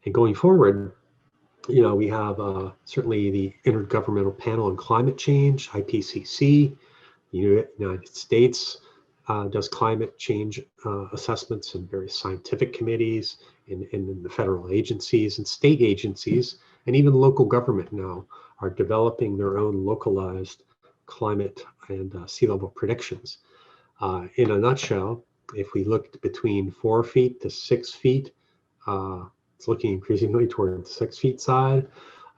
And going forward, we have certainly the Intergovernmental Panel on Climate Change, IPCC. The United States does climate change assessments in various scientific committees, in the federal agencies and state agencies, and even local government now are developing their own localized climate and sea level predictions. In a nutshell, if we looked between 4 feet to 6 feet, it's looking increasingly toward the 6 feet side.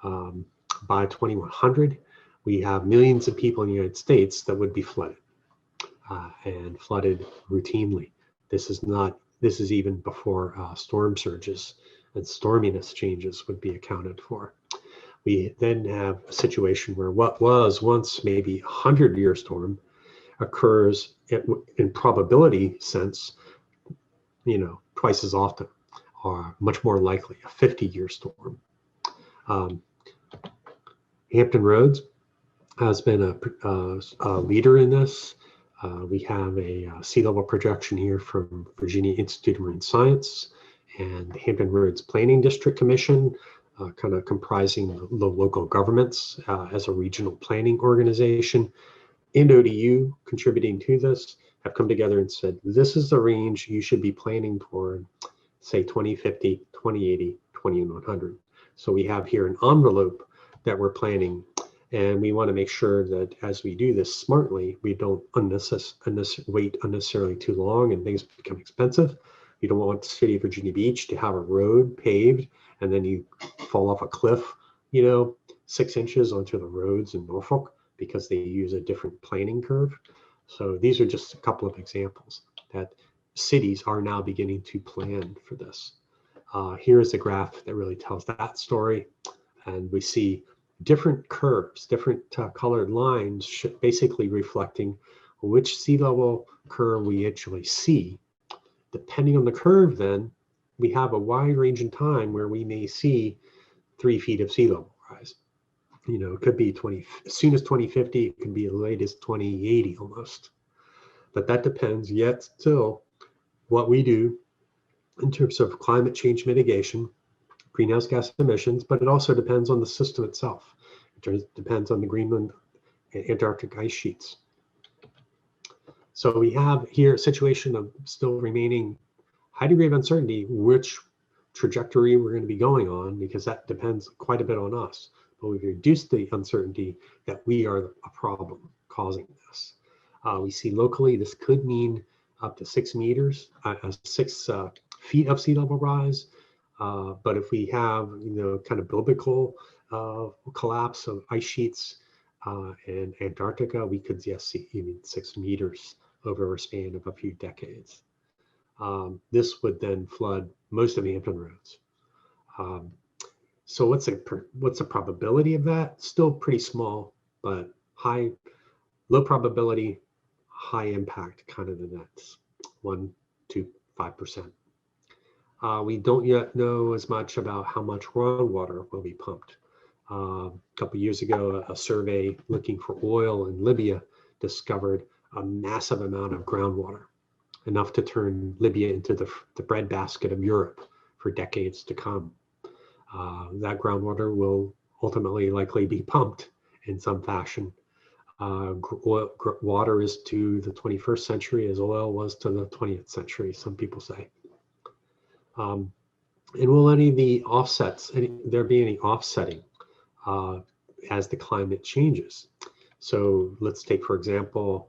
By 2100, we have millions of people in the United States that would be flooded, and flooded routinely. This is even before storm surges and storminess changes would be accounted for. We then have a situation where what was once maybe a 100-year storm occurs in probability sense, twice as often, or much more likely a 50-year storm. Hampton Roads has been a leader in this. We have a sea level projection here from Virginia Institute of Marine Science and the Hampton Roads Planning District Commission, kind of comprising the local governments as a regional planning organization. And ODU, contributing to this, have come together and said, this is the range you should be planning toward, say 2050, 2080, 2100. So we have here an envelope that we're planning, and we want to make sure that as we do this smartly, we don't wait unnecessarily too long and things become expensive. You don't want the city of Virginia Beach to have a road paved and then you fall off a cliff, 6 inches onto the roads in Norfolk because they use a different planning curve. So these are just a couple of examples that cities are now beginning to plan for this. Here's a graph that really tells that story. And we see different curves, different colored lines, basically reflecting which sea level curve we actually see. Depending on the curve, then, we have a wide range in time where we may see 3 feet of sea level rise. It could be as soon as 2050, it could be as late as 2080 almost. But that depends yet still what we do in terms of climate change mitigation, greenhouse gas emissions, but it also depends on the system itself. It depends on the Greenland and Antarctic ice sheets. So we have here a situation of still remaining high degree of uncertainty which trajectory we're going to be going on, because that depends quite a bit on us. But we've reduced the uncertainty that we are a problem causing this. We see locally this could mean up to 6 meters, 6 feet of sea level rise. But if we have, kind of biblical collapse of ice sheets in Antarctica, we could see even 6 meters over a span of a few decades. This would then flood most of the Hampton Roads. So what's the probability of that? Still pretty small, but low probability, high impact, kind of the next 1 to 5%. We don't yet know as much about how much groundwater will be pumped. A couple years ago, a survey looking for oil in Libya discovered a massive amount of groundwater, enough to turn Libya into the breadbasket of Europe for decades to come. That groundwater will ultimately likely be pumped in some fashion. Water is to the 21st century as oil was to the 20th century, some people say. And will there be any offsetting as the climate changes? So let's take, for example,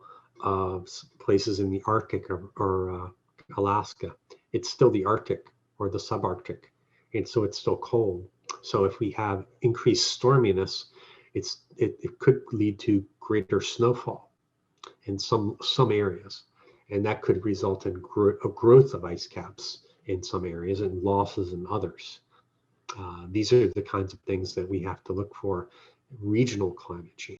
places in the Arctic or Alaska. It's still the Arctic or the subarctic, and so it's still cold. So if we have increased storminess, it could lead to greater snowfall in some areas, and that could result in a growth of ice caps in some areas and losses in others. These are the kinds of things that we have to look for regional climate change.